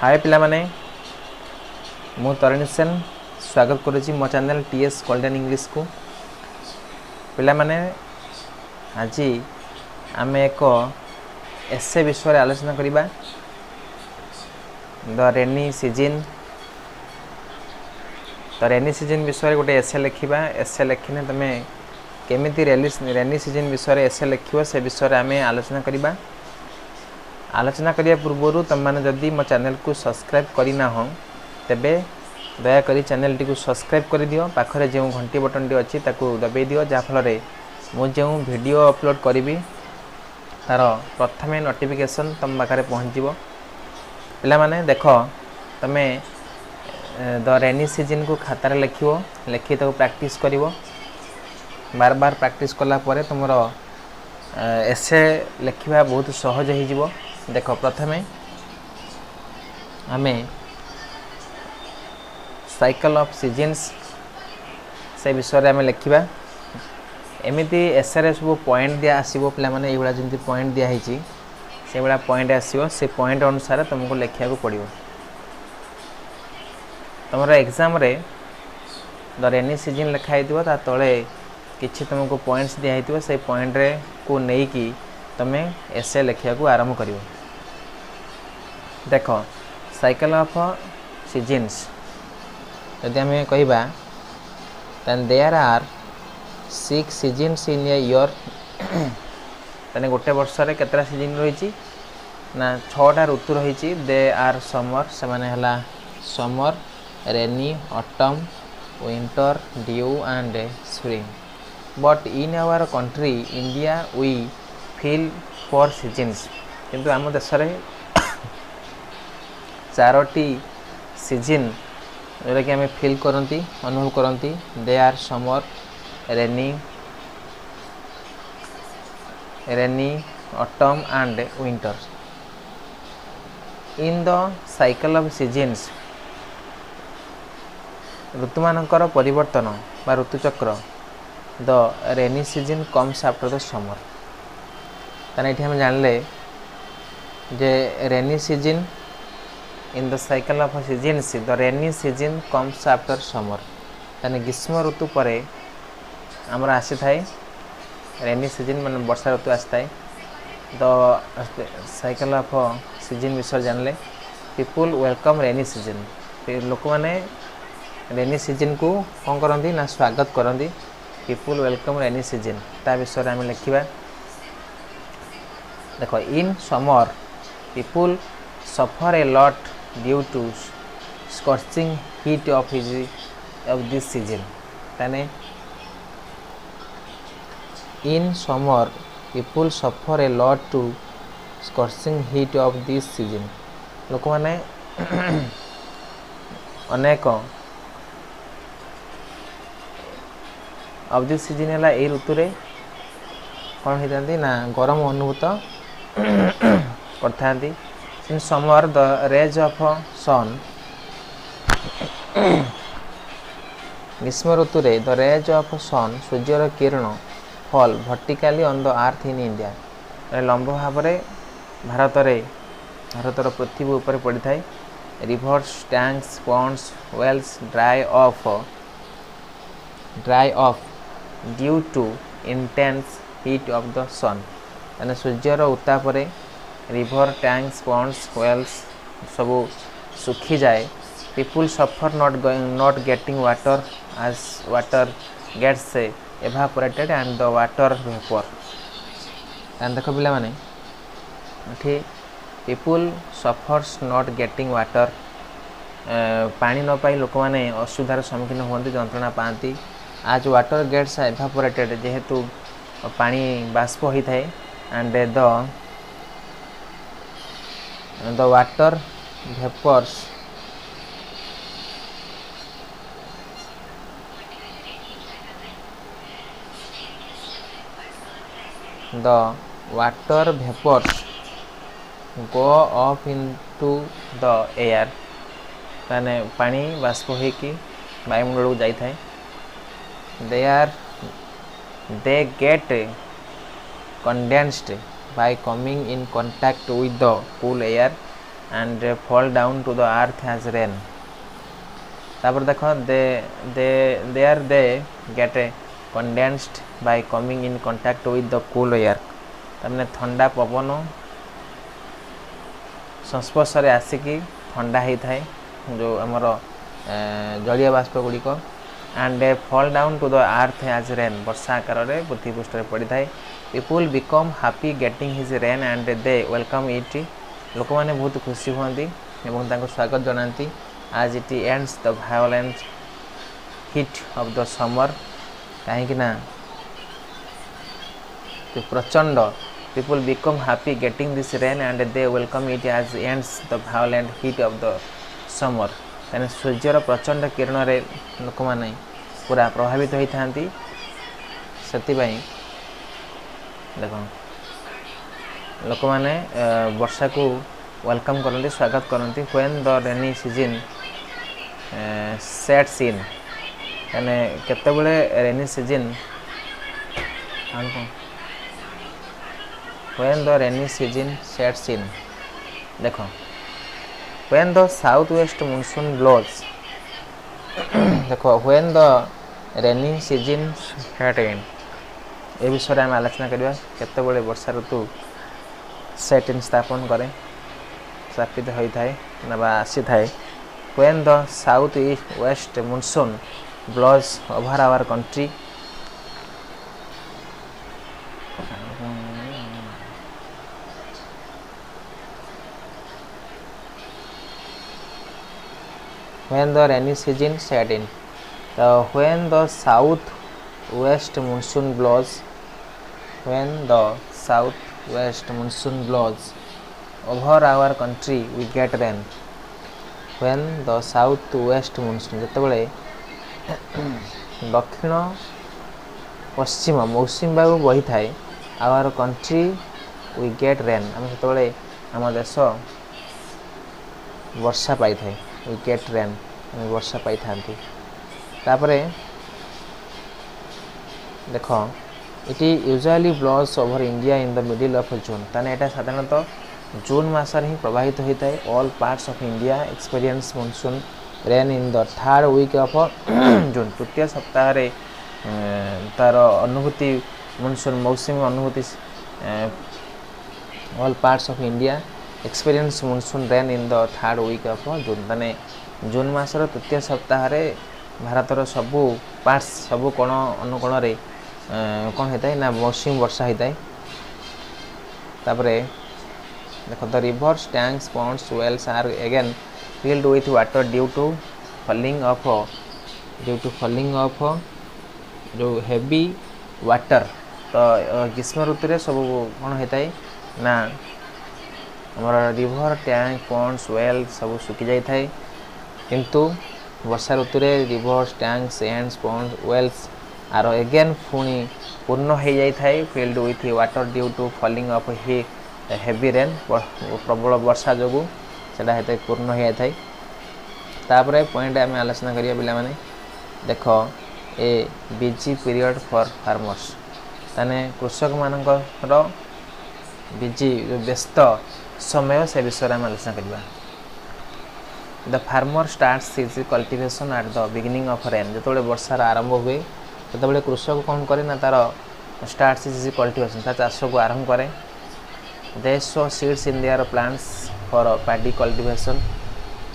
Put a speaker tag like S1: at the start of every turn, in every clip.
S1: हाय पिला माने मु तरुण सेन स्वागत करुच्ची मो चैनल टीएस गोल्डन इंग्लिश को। पिला माने आज आम एक एसे विषय आलोचना करिबा। द रेनी सीजन विषय गोटे एसे लिखा। एसे लिखने तुम केमिति रेनी सीजन विषय एसे लिखो से विषय आम आलोचना करिबा। आलोचना करिया पूर्व तुम मैंने जदि मो चैनल को सब्सक्राइब करना हो तेबे दयाकोरी चैनल टी को सब्सक्राइब कर दियो। पाखरे जो घंटी बटन टी अच्छी ताकू दबाई दियो जाफल मु जो वीडियो अपलोड करी तार प्रथम नोटिफिकेशन तुम पाखे पहुँच। पिला माने देख तमे द रेनी सीजन को खातार लिखी प्रैक्टिस कर बार बार प्रैक्टिस कलापर तुम एसे लिखा बहुत सहज हो। देख प्रथमे आमे साइकिल ऑफ सीजन्स से विषय आम लिखा। एमती एसरे सब पॉइंट दिया आसो पे ये जमी पॉइंट दिखाई से भाया पॉइंट आसो से पॉइंट अनुसार तुमको लिखा पड़ो। तुम एग्जाम रे द रेनी सीजन लिखाई तले किसी तुमको पॉइंट्स दिखाई से पॉइंट रे को लेकिन तुम एसे लिखा आरंभ कर। देख साइकिल ऑफ सीजन्स यदि आम कहवा there are 6 seasons in a year. तने गोटे वर्ष रे केतरा सीजन रही ना 6टा ऋतु रही। दे आर समर से माने हला summer rainy autumn winter dew and spring. But in our country India we feel 4 seasons. किंतु आम देश रे 4टी सीजन जोटा कि आम फील करती अनुभव करती। They are summer rainy autumn and winter. In the cycle of seasons ऋतुमानकर परिवर्तन बा ऋतुचक्र the rainy season comes after the summer. ताने ये जानले जे rainy season in the cycle of seasons the rainy season comes after summer. ताने ग्रीष्म ऋतु पर आमर आसी थाए रेनी सीजन मान वर्षा ऋतु आसी थाए। द साइकिल ऑफ सीजन विषय जानले पीपुल वेलकम रेनी सीजन। लोक मैंने रेनी सीजन को कौन करती ना स्वागत करती। पीपुल वेलकम रेनी सीजन ता विषय आम लिखा। देख in summer people suffer a lot due to scorching heat of this season. ताने in summer people suffer a lot to scorching heat of this season. लोक मैंने अनेक ऑफ दिस सीजन है ये ऋतु रे कौन होती ना गरम अनुभूत करथांती। In summer the rays of sun ग्रीष्म ऋतु रे द रेज ऑफ सन सूर्यर किरण fall vertically on the earth in India. लंब भाव में भारतर पृथ्वी ऊपर पड़ी थाए। Rivers tanks ponds wells dry off due to intense heat of the sun. यानी सूर्यर उत्ताप रिवर टैंक्स पॉन्ड्स वेल्स सब सुखी जाए। People suffer not getting water as water gets evaporated and the water vapor। देखो पिला माने people suffers not getting water पानी न पाई लोक मैंने असुविधार सम्मुखीन होती जंत्रणा पाती। आज वाटर गेट्स एभापोरेटेड जेहेतु पानी बाष्प होता है and the water vapours go up into the air। ताने पानी बाष्प होकी वायुमंडल को जाई थाए। they get condensed by coming in contact with the cool air and fall down to the earth as rain. तापर देख they get condensed by coming in contact with the cool air. तमने ठंडा पवन संस्पर्श रे आसिकी ठंडा होता है जो आमर जलीय बाष्प गुड़िक and fall down to the earth as rain. वर्षा आकार रे पृथ्वी पृष्ठ रे पड़ी थाए. People become happy getting his rain and they welcome it. लोक माने बहुत खुशी होती एवं तांको स्वागत जनाती as it ends the violent heat of the summer. कहीं ना तो प्रचंड people become happy getting this rain and they welcome it as ends the violent heat of the summer. यानी सूर्यर प्रचंड किरण रे लोक माने पूरा प्रभावित होई थांती सेति पई देखो लोक माने वर्षा को वेलकम करंती स्वागत करंती when the rainy season sets in. यानी केते बेले rainy season when the rainy season sets in. देखो when the southwest monsoon blows. देखो when the rainy season sets in ए विषय आम आलोचना करवा केते बेले वर्षा ऋतु सेट इन स्थापन करे स्थापित होता है ना आसी थाए when the southwest monsoon blows over our country. When the rainy season set in. When the southwest monsoon blows. When the southwest monsoon blows over our country we get rain. When the southwest monsoon जते बेले दक्षिण पश्चिम मौसुमी वायु बही थाए our country we get rain. आम सेते बेले आम देश वर्षा पाई थाए we get rain वर्षा पाई थांती. तापरे देखो it usually blows over India in the middle of June. ताने एटा साधारणतः जून मासर ही प्रभावित होता है. All parts of India experience monsoon rain in the third week of June. तृतीय सप्ताह रे तार अनुभूति monsoon मौसमी अनुभूति all parts of India experience monsoon rain in the third week of June. ताने जून मासर तृतीय सप्ताह रे भारतर सबु पार्ट्स सबु कोण अनुकोण रे कौन होता है ना मौसमी वर्षा होता है. तापरे देखो the rivers tanks ponds wells are again filled with water due to falling of जो हेवी वाटर. तो ग्रीष्म ऋतु रे सब कौन होता है ना हमारा रिवर टैंक पॉन्ड्स वेल सब सुखी जाई थाए किंतु वर्षा ऋतु रे rivers tanks ends ponds wells are again पुणी पूर्ण हो जाई थाए filled with water due to falling of heavy rain प्रबल वर्षा जो सेटा हेते पूर्ण हो जाए थाए. तापरे पॉइंट आम आलोचना करिया पिला माने देखो ए बिजी पीरियड फॉर फार्मर्स. ताने कृषक मानकर बिजी व्यस्त समय से विषय आम आलोचना करिया. The farmer starts his cultivation at the beginning of rain. जो वर्षार आरंभ हुए तो कृषक कौन करे ना तार स्टार्ट्स हिज कल्टिवेशन ता चाष को आरंभ करे. They sow seeds in their plants for paddy cultivation.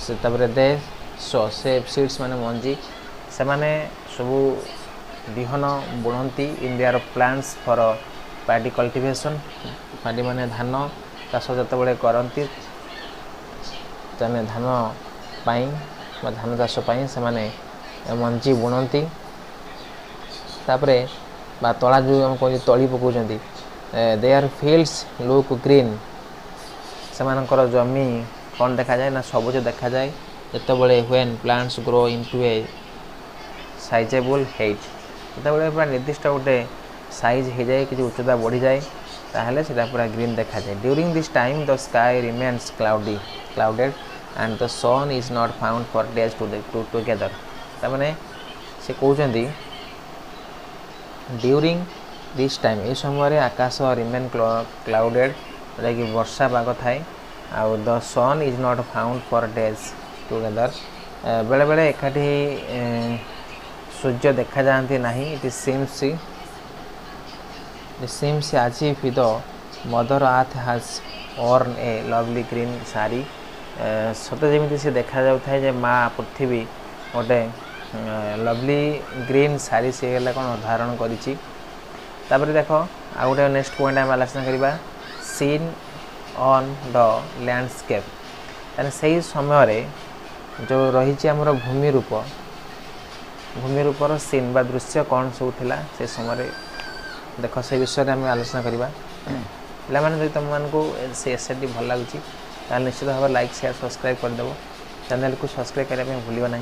S1: से तबरे दे sow से seeds माने मंजी से माने सबु बिहन बुणंती in their plants for paddy cultivation. paddy माने धान चाष जते बेले करंती तने धान पाई बा धान चाष पाई से माने मंजी बुणंती. तापरे बा तळा जो हम कोइ तळी पकोजंती their fields look green. सेमानकर जमी कौन देखा जाए ना सबुज देखा जाए जते बेले when plants grow into a sizable height. जते बेले पूरा निर्दिष्ट गोटे साइज हो जाए कि उच्चता बढ़ी जाए ताहले सेटा पूरा ग्रीन देखा जाए. During this time the sky remains clouded and the sun is not found for days together. तामाने से कहउचंदी ड्यूरिंग दिस टाइम ए समय आकाश रिमेन क्लाउडेड कि वर्षा पाग थाए आउ the sun is not found for days together बेले बेले एकाठी सूर्य देखा जाती नहीं it seems as if the mother earth has worn a lovely green sari सत जमी से देखा जाए जे माँ पृथ्वी गोटे लवली ग्रीन साड़ी सी कौन धारण करी देख आ गए नेक्स्ट पॉइंट आम आलोचना करवा सीन ऑन द लैंडस्केप ताने सही समय जो रही आमर भूमिरूपर सीन बा दृश्य कौन सब थिला से समय देख से विषय आम आलोचना करवा पे तुमको से एसेटी भल लगुच निश्चित भाव लाइक शेयर सब्सक्राइब करदेव चैनल को सब्सक्राइब करने भूल ना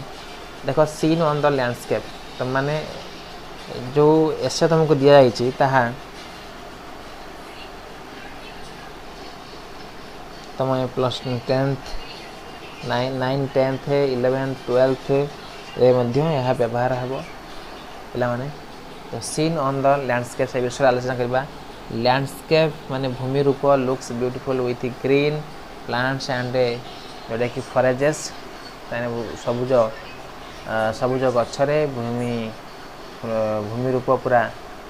S1: देख सीन ऑन द लैंडस्केप तुम मैंने जो एसे तुमको दि जाता तुम plus 10th 9 10th 11th 12th यह व्यवहार हे पे तो सीन ऑन द लैंडस्केप से विषय आलोचना करवा लैंडस्केप माने भूमि रूप looks beautiful with green plants and जोटा कि फॉरेजेस सबुज सबुज गच्छरे भूमि रूप पूरा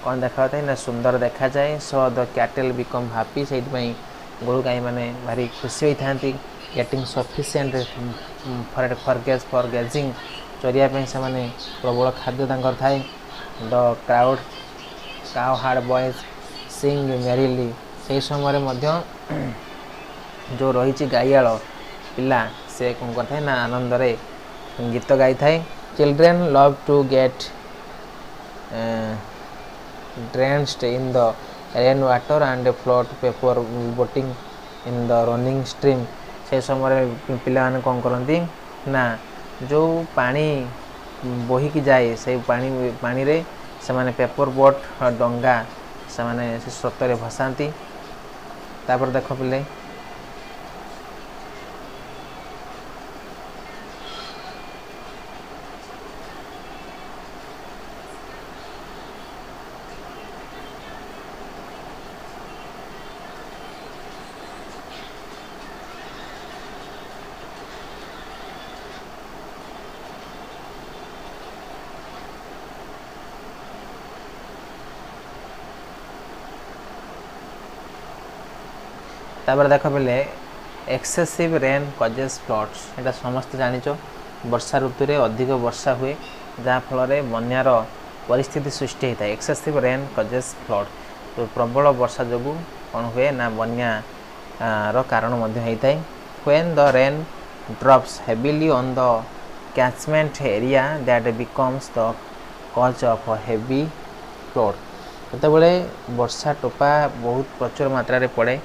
S1: कौन देखा था ना सुंदर देखा जाए so the cattle become happy से गोरु गाई मैंने भारी खुशी होता है गेटिंग सफिशिएंट फॉर गेजिंग चरिया से माने प्रबल खाद्य तांकर थाए the crowd cowherd boys sing merrily से समय मध्य जो रही गाईआल पिला से कौन करता है ना आनंद रे गीत गाई थाए children love to get drenched in the rain water and float paper boating in the running stream से समय पिला माने कौन करती ना जो पानी बोही की जाए से पानी रे से माने पेपर बोट डंगा से माने स्रोत रे भसाती तापर देख पिले तापर देख पे एक्सेसिव रेन कजेस फ्लड्स यहाँ समस्त जानिच वर्षा ऋतु रे अधिक वर्षा हुए जहाँ फल बन्यार परिस्थिति सृष्टि होता है एक्सेसिव रेन कजेस फ्लड तो प्रबल वर्षा जो कौन हुए ना बन्या रो कारण होता है when the rain drops heavily on the catchment area that becomes the cause of heavy flood जिते वर्षा टोपा बहुत प्रचुर मात्रा रे पड़े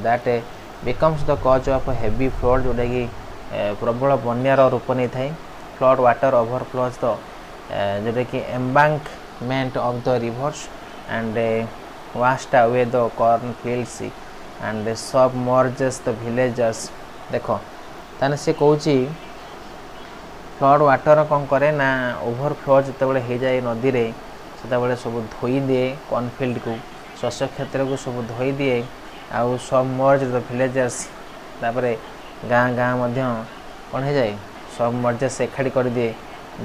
S1: that becomes the cause of heavy flood जोटा कि प्रबल बन्यार रूप नहीं थाए फ्लड वाटर ओवरफ्लोज द जोटा कि embankment of the rivers and wash away the corn fields and submerges the villages देख ताने से कहूँ फ्लड वाटर कौन करे ना ओवरफ्लो जिते हो जाए नदी रे से सब धोई दिए कॉर्नफील्ड को शस्य क्षेत्र को सब धोई दिए आउ सबमर्ज द विलेजेस तापर गाँ गाँ कौन हो जाए सबमर्जेस एखाड़ी कर दिए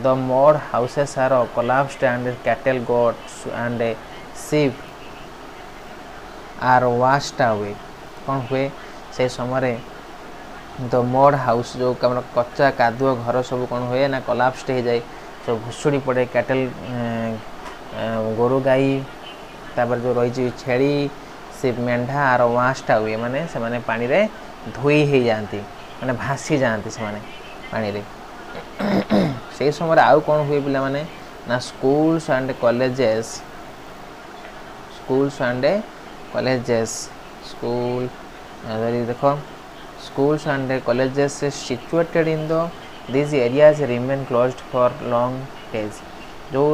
S1: the mud houses are collapsed and cattle goats and sheep are washed away कौन हुए से समय द मड हाउस जो कच्चा कादुआ घर सब कौन हुए ना कोलैप्स्ड हो जाए सब भुसुड़ी पड़े कैटल गोरु गाई तापर जो रही छेली से मेंढा आर वाश्ड हुए माने से माने पानी रे धोई हो जाती माने भासी जाती से माने पानी रे से समय आउ कौन हुए पिला माने ना स्कूल्स एंड कॉलेजेस स्कूल देखो schools and colleges situated in the these areas remain closed for long days जो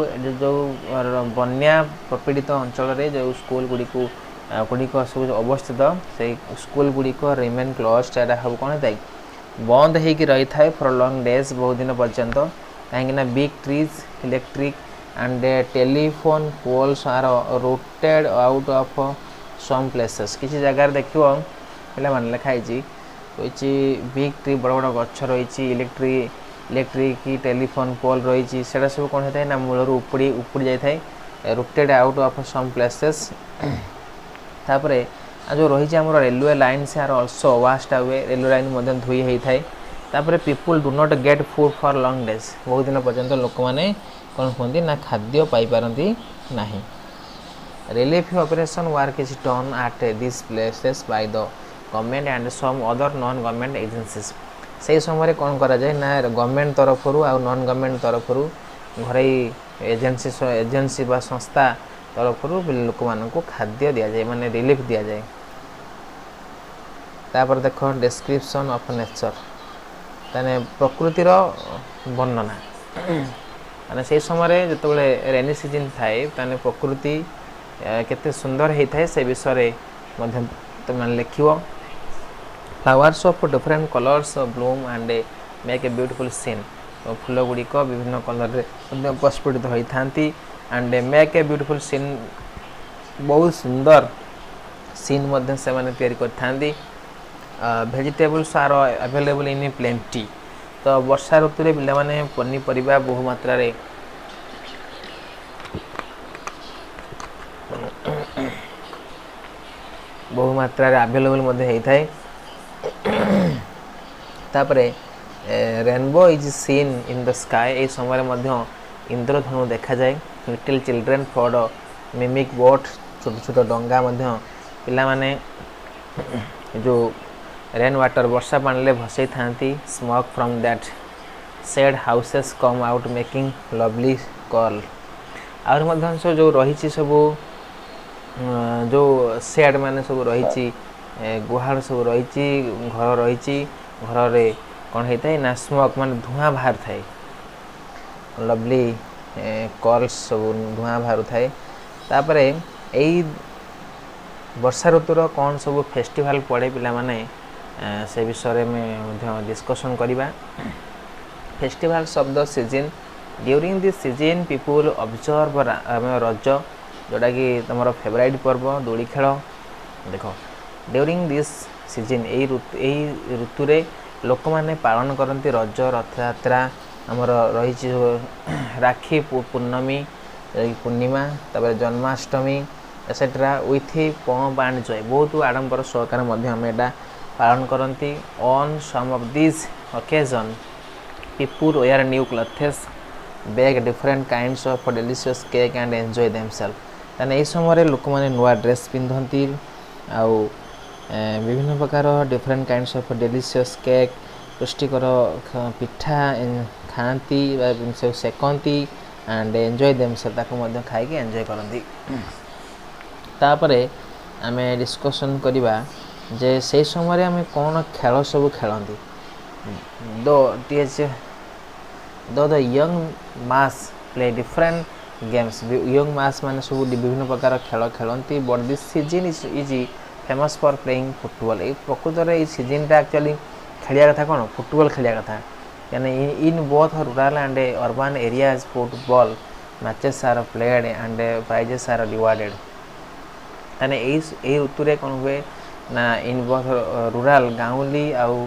S1: बन्या प्रपीड़ित अंचल रे जो स्कूल गुड़िक सब अवस्थित से स्कूल गुड़िक रिमेन क्लोज्ड एटा सब कौन होता है बंद होगी रही था फॉर लॉन्ग डेज बहुत दिन पर्यंत कहीं big trees electric and telephone poles are rooted out of some places किसी जगह देखियो पिला मान लिखाई रही बिग ट्री बड़ बड़ गछ रही इलेक्ट्रिक टेलीफोन पोल रही से सब कौन होता है ना मूलर उपड़ी जाए rooted out of some places तापरे जो रही आम रेलवे लाइन से are also washed away railway line धोई होता है तापर people do not get food for long days बहुत दिन पर्यंत लोक मैंने कौन कहते ना खाद्य पाइपारती ना relief operation work is done at this places by the government and some other non government agencies से समय कौन करा जाए ना गवर्नमेंट तरफ आ नॉन गवर्नमेंट तरफ घरे एजेंसी बा संस्था तरफ लोक मान खाद्य दि जाए माने रिलीफ दि जाए तापर देख डिस्क्रिप्शन ऑफ नेचर ताने प्रकृतिर वर्णना माने से समय जो रेनी सीजन थाए ताने प्रकृति केते सुंदर होता है से विषय में तुम लिख flowers of different colours bloom and make a beautiful scene फूल गुड़िक विभिन्न कलर प्रस्फुटित होता and make a beautiful scene बहुत सुंदर सीन से माने vegetables are available in plenty तो वर्षा ऋतु रे पिला माने पनीपरिबा बहु मात्रा रे अवेलेबल होता है तापरे rainbow is seen in the sky ए समय इंद्रधनु देखा जाए little children for mimic boat छोट छोट डंगा पिला माने जो रेन वाटर वर्षा पानी भसई था smoke from that said houses come out making lovely call और सब जो रही सब जो सेड माने सब रही गुहाल सब रही घर रही घर रे कौन होता है ना स्मोक मान धुआं बाहर थाए लवली कॉल्स सब धुआं बाहर थाए तापर यही वर्षा ऋतुर कौन सब फेस्टिवल पड़े पिला माने से विषय में डिस्कशन करिबा festivals of the season during this season people observe रज जोटा कि तुम फेवराइट पर्व दोली खेल देख ड्यूरिंग दिस सीजन यही ऋतु रे लोक माने पालन करती रज रथयात्रा आमर रही राखी पूर्णमी पूर्णिमा तापर Janmashtami etcetera with pomp and joy बहुत आडंबर सहकार आम पालन करती on some of this occasion people wear new clothes bake different kinds of delicious cake and enjoy themselves ताने यही समय लोक मैंने नुआ ड्रेस पिंधती आउ विभिन्न प्रकार different kinds of delicious cake पुष्टिकर पिठा खाती सब सेकती एंड एंजॉय देमसेल्फ खाई एंजॉय करती तापरे आमे डिस्कशन करिबा जे से समय आमे कौन खेल सब खेलती the young mass play different games young mass माने सब विभिन्न प्रकार खेल खेलती but this season is famous for playing football ये प्रकृत में सीजन एक्चुअली खेलिया कथा कौन फुटबॉल खेलिया कथा यानी in both rural and urban areas football matches are played and prizes are rewarded ताने यही ऋतु कौन हुए ना इन बोथ रूरल गाँवली आउ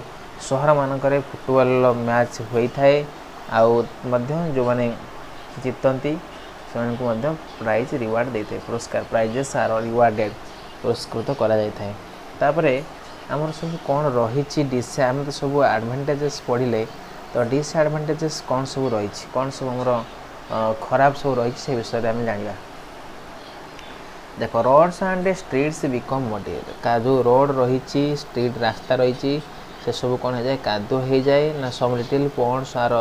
S1: सहर मानक फुटबॉल मैच होता है आउ जो माने जीतती से प्राइज रिवार्ड देते पुरस्कार प्राइजेस आर रिवार्डेड पुरस्कृत करा जाता है तापरे आमर सब कौन रही डिस आम तो सब एडभांटेजेस पढ़ले तो डिसएडभांटेजेस कौन सब रही कौन सब आमर खराब सब रही से विषय आम जाना देख roads and streets become muddy का जो रोड रही स्ट्रीट रास्ता रही से सब कौन हो जाए कादो हो जाए ना some little ponds are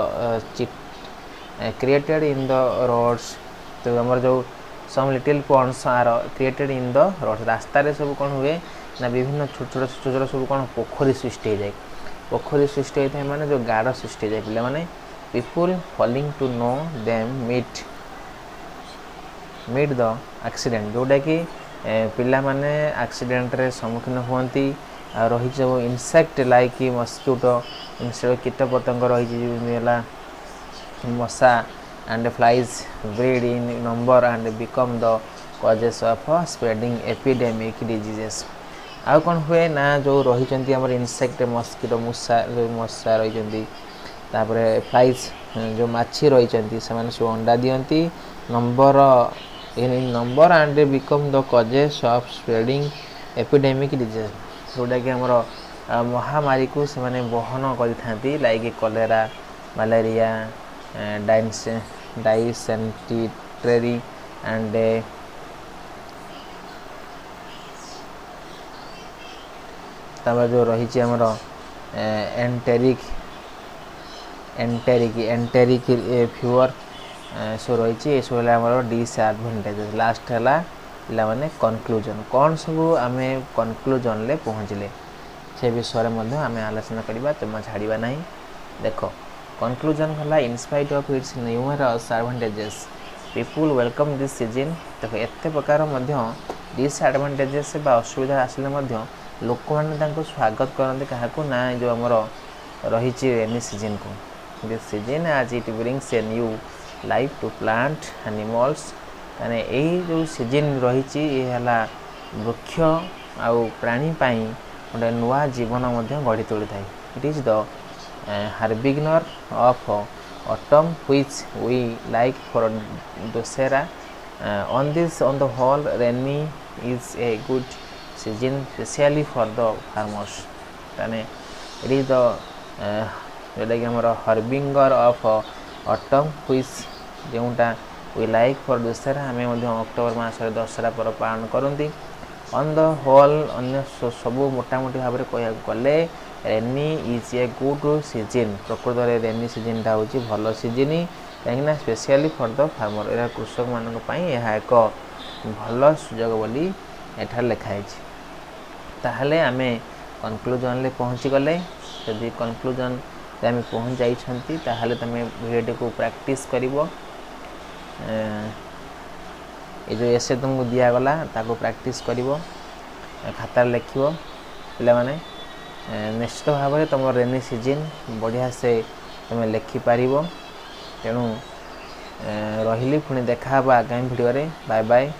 S1: created in the roads तो आमर जो some little ponds are created in the roads रास्ता रे सब कौन हुए ना विभिन्न छोट छोट सब कौन पोखरी सृष्टि हो जाए पोखरी सृष्टि होता है माने जो गाढ़ सृष्टि हो जाए पिला माने people falling to no them meet the accident जोटा कि पिला माने एक्सीडेंट रे सम्मुखीन होती रही जो इनसेक्ट लाइक मस्किटो इनसेक्ट कीट पतंग रही मशा and flies breed in number and become the causes of spreading epidemic diseases आउ कौन हुए ना जो रही आम इनसेक्ट मस्किटो मूषा जो मशा रही फ्लाइज जो माछी रही सब अंडा दियंती number number and become the causes of spreading epidemic disease जोटा कि आमर महामारी को से बहन करती like cholera malaria dysentery and जो रही आमर एंटेरिक फ्यूअर सो रही सब आमर डिसएडवांटेज लास्ट है पे कनक्लूजन कौन सब आम कनक्लूजन ले पहुँचले से विषय में आम आलोचना करवा जमा छाड़ा ना देख कनक्लूजन है in spite of its numerous advantages people welcome this season देख एत प्रकार डिसएडवांटेजेस असुविधा आसिले लोक मैंने स्वागत करते क्या ना जो आमर रही रेनी सीजन को दिस सीजन आज it brings a new life to plant animals माने यही जो सीजन रही वृक्ष आउ प्राणी गोटे नुआ जीवन गढ़ी तोली था it is the harbinger of autumn which we like for Dussehra on the whole rainy is a good season specially for the farmers माने इट इज द जोटा कि आमर हार्बिंगर ऑफ ऑटम व्हिच जोटा वी लाइक फॉर दशहरा आम October मासरे Dussehra पर्व पालन करती on the whole अन्य सबू मोटामोटी भाव में कह गले रेनी इज ए गुड सीजन प्रकृत में रेनी सीजनटा हूँ भल सीजन कहीं स्पेशली फॉर द फार्मर यह कृषक मानी यह एक भल सुजोग बोली एठार लिखाई ताहले आम कनक्लूजन ले पहुँची गले जदि कनक्लूजन आम पहुँच जाइछंती ताहले तमे वीडियो को प्रैक्टिस करिवो ये जो एसे तुमको दिगला ताको प्रैक्टिस करिवो खातार लिखिवो पिला माने निश्चित भाव में तुम रेनी सीजन बढ़िया से तुम लिखिपार तेणु रही पुणी देखा आगामी वीडियो रे बाय बाय।